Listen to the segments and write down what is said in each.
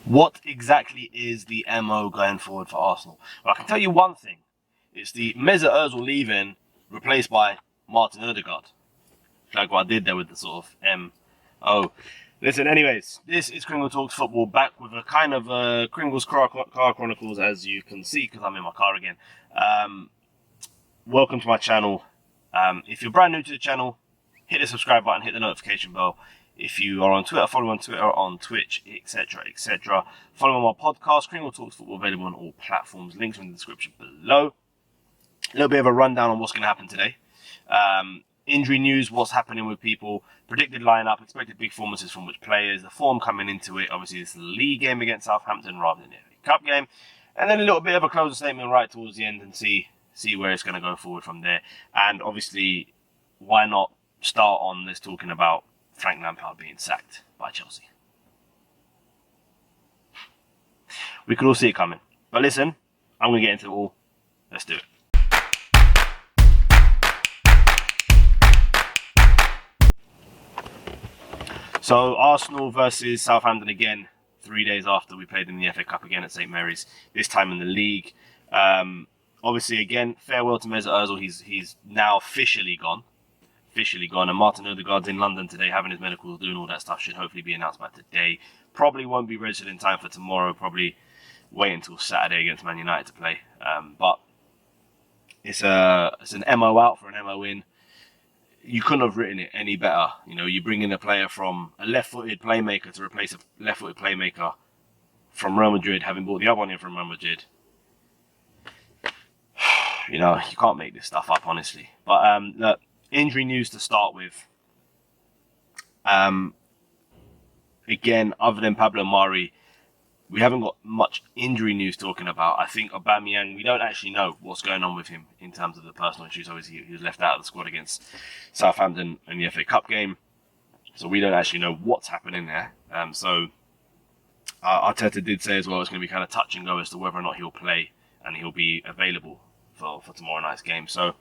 What exactly is the MO going forward for Arsenal? Well, I can tell you one thing. It's the Mesut Özil leaving, replaced by Martin Ødegaard. Like what I did there with the sort of MO. Listen, anyways, this is Kringle Talks Football, back with a kind of Kringle's Car Chronicles, as you can see, because I'm in my car again. Welcome to my channel. If you're brand new to the channel, hit the subscribe button, hit the notification bell. If you are on Twitter, follow me on Twitter, on Twitch, etc., etc. Follow me on my podcast, Kringle Talks Football, available on all platforms. Links are in the description below. A little bit of a rundown on what's going to happen today. Injury news, what's happening with people, predicted lineup, expected big performances from which players, the form coming into it. Obviously, this is the league game against Southampton rather than the FA Cup game. And then a little bit of a closing statement right towards the end and see where it's going to go forward from there. And obviously, why not start on this talking about Frank Lampard being sacked by Chelsea. We could all see it coming. But listen, I'm going to get into it all. Let's do it. So, Arsenal versus Southampton again, 3 days after we played in the FA Cup again at St Mary's, this time in the league. Obviously, again, farewell to Mesut Özil. He's now officially gone. And Martin Ødegaard's in London today having his medicals, doing all that stuff. Should hopefully be announced by today. Probably won't be registered in time for tomorrow. Probably wait until Saturday against Man United to play. But it's an MO out for an MO in. You couldn't have written it any better. You know, you bring in a player from a left-footed playmaker to replace a left-footed playmaker from Real Madrid, having brought the other one in from Real Madrid. You know, you can't make this stuff up, honestly. But look, injury news to start with. Again, other than Pablo Mari, we haven't got much injury news talking about. I think Aubameyang, we don't actually know what's going on with him in terms of the personal issues. Obviously, he was left out of the squad against Southampton in the FA Cup game. So we don't actually know what's happening there. So Arteta did say as well it's going to be kind of touch and go as to whether or not he'll play and he'll be available for tomorrow night's game. So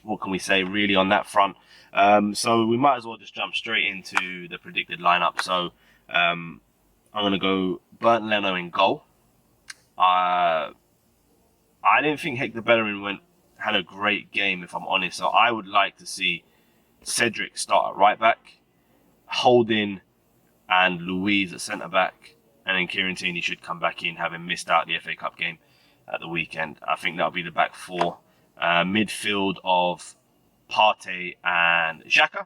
what can we say really on that front? So we might as well just jump straight into the predicted lineup. So I'm going to go Bernd Leno in goal. I didn't think Hector Bellerin had a great game, if I'm honest. So I would like to see Cedric start at right back, Holding and Louise at centre back, and then Kieran Tierney should come back in, having missed out the FA Cup game at the weekend. I think that'll be the back four. Midfield of Partey and Xhaka,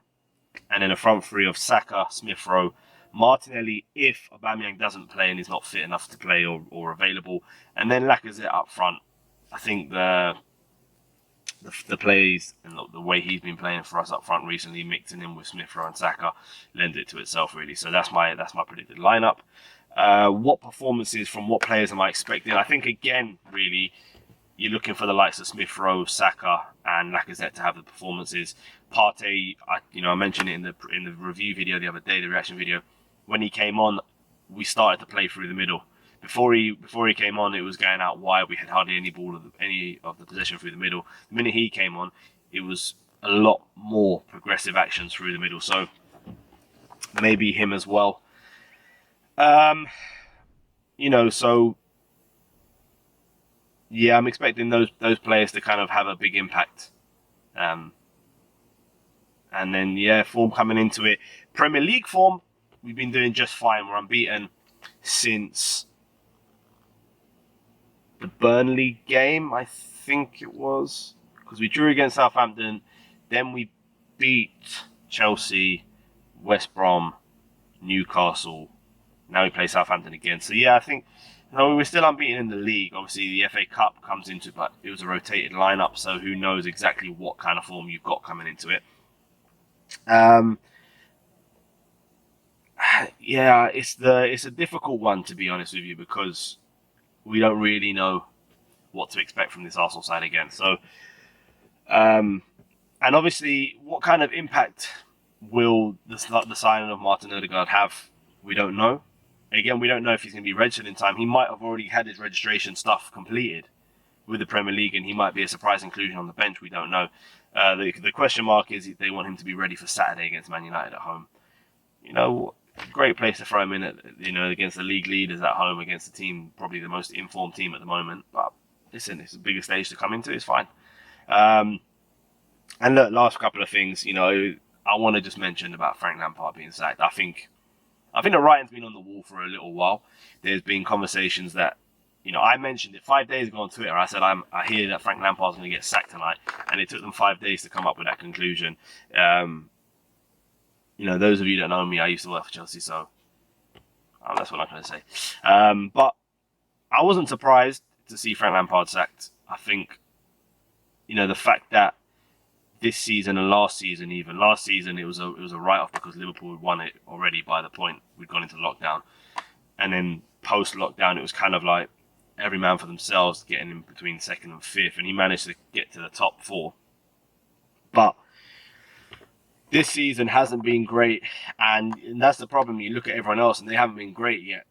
and then a front three of Saka, Smith Rowe, Martinelli if Aubameyang doesn't play and is not fit enough to play or available, and then Lacazette up front. I think the plays and the way he's been playing for us up front recently, mixing in with Smith Rowe and Saka, lends it to itself really. So that's my predicted lineup. What performances from what players am I expecting? I think again, really, you're looking for the likes of Smith Rowe, Saka, and Lacazette to have the performances. Partey, I mentioned it in the review video the other day, the reaction video. When he came on, we started to play through the middle. Before he came on, it was going out wide. We had hardly any of the possession through the middle. The minute he came on, it was a lot more progressive actions through the middle. So maybe him as well. So yeah, I'm expecting those players to kind of have a big impact. And then, yeah, form coming into it. Premier League form, we've been doing just fine. We're unbeaten since the Burnley game, I think it was. Because we drew against Southampton. Then we beat Chelsea, West Brom, Newcastle. Now we play Southampton again. So, yeah, I think we're still unbeaten in the league. Obviously, the FA Cup comes into it, but it was a rotated lineup, so who knows exactly what kind of form you've got coming into it. Yeah, it's a difficult one, to be honest with you, because we don't really know what to expect from this Arsenal side again. So, and obviously, what kind of impact will the signing of Martin Ødegaard have? We don't know. Again, we don't know if he's going to be registered in time. He might have already had his registration stuff completed with the Premier League, and he might be a surprise inclusion on the bench. We don't know. The question mark is if they want him to be ready for Saturday against Man United at home. You know, great place to throw him in, against the league leaders at home, against the team, probably the most informed team at the moment. But listen, it's a bigger stage to come into. It's fine. And look, last couple of things, I want to just mention about Frank Lampard being sacked. I think the writing's been on the wall for a little while. There's been conversations that, I mentioned it 5 days ago on Twitter. I said, I hear that Frank Lampard's going to get sacked tonight. And it took them 5 days to come up with that conclusion. Those of you that know me, I used to work for Chelsea, so that's what I'm going to say. But I wasn't surprised to see Frank Lampard sacked. I think, the fact that this season and last season it was a write-off because Liverpool had won it already by the point we'd gone into lockdown. And then post-lockdown, it was kind of like every man for themselves, getting in between second and fifth, and he managed to get to the top four. But this season hasn't been great, and that's the problem. You look at everyone else, and they haven't been great yet.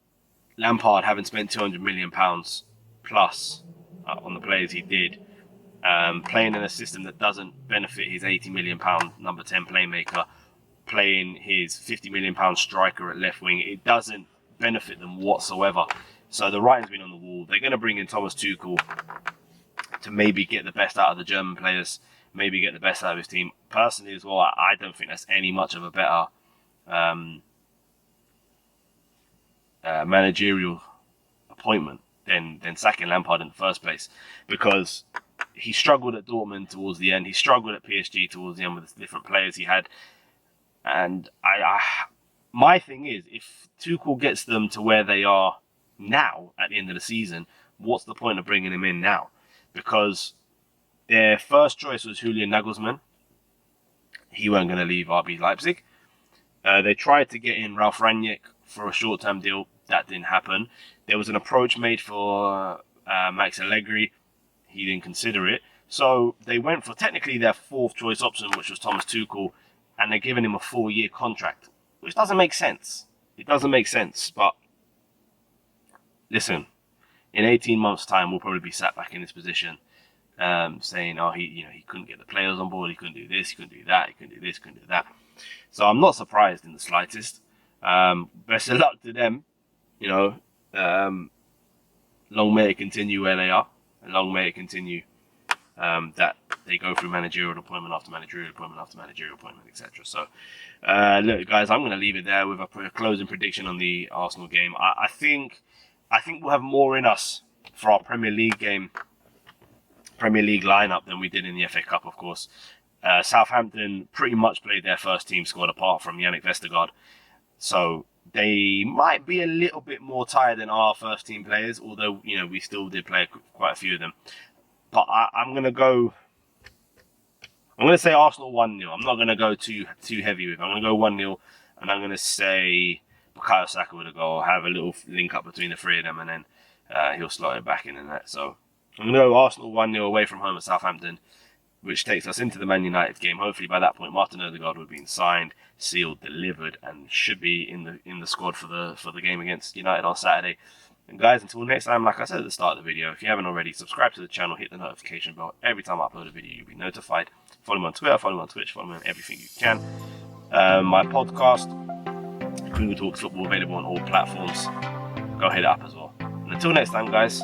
Lampard, having spent £200 million plus on the players he did, playing in a system that doesn't benefit his £80 million number 10 playmaker, playing his £50 million striker at left wing, it doesn't benefit them whatsoever. So the writing's been on the wall. They're going to bring in Thomas Tuchel to maybe get the best out of the German players, maybe get the best out of his team. Personally as well, I don't think that's any much of a better managerial appointment than sacking Lampard in the first place, because he struggled at Dortmund towards the end. He struggled at PSG towards the end with the different players he had. And my thing is, if Tuchel gets them to where they are now at the end of the season, what's the point of bringing him in now? Because their first choice was Julian Nagelsmann. He weren't going to leave RB Leipzig. They tried to get in Ralf Rangnick for a short-term deal. That didn't happen. There was an approach made for Max Allegri. He didn't consider it. So they went for technically their fourth choice option, which was Thomas Tuchel, and they're giving him a 4-year contract, which doesn't make sense. It doesn't make sense. But listen, in 18 months' time, we'll probably be sat back in this position, saying, he couldn't get the players on board, he couldn't do this, he couldn't do that, he couldn't do this, he couldn't do that. So I'm not surprised in the slightest. Best of luck to them. Long may it continue where they are, and long may it continue that they go through managerial appointment after managerial appointment after managerial appointment, etc. So, look, guys, I'm going to leave it there with a closing prediction on the Arsenal game. I think we'll have more in us for our Premier League lineup than we did in the FA Cup, of course. Southampton pretty much played their first team squad apart from Yannick Vestergaard. So they might be a little bit more tired than our first team players, although, we still did play quite a few of them. But I'm going to say Arsenal 1-0. I'm not going to go too heavy with it. I'm going to go 1-0, and I'm going to say Bukayo Saka with a goal. Have a little link up between the three of them, and then he'll slot it back in the net. So I'm going to go Arsenal 1-0 away from home at Southampton, which takes us into the Man United game. Hopefully by that point, Martin Ødegaard will have been signed, sealed, delivered, and should be in the squad for the game against United on Saturday. And guys, until next time, like I said at the start of the video, if you haven't already, subscribe to the channel, hit the notification bell. Every time I upload a video, you'll be notified. Follow me on Twitter, follow me on Twitch, follow me on everything you can. My podcast, Google Talks Football, available on all platforms. Go hit it up as well. And until next time, guys,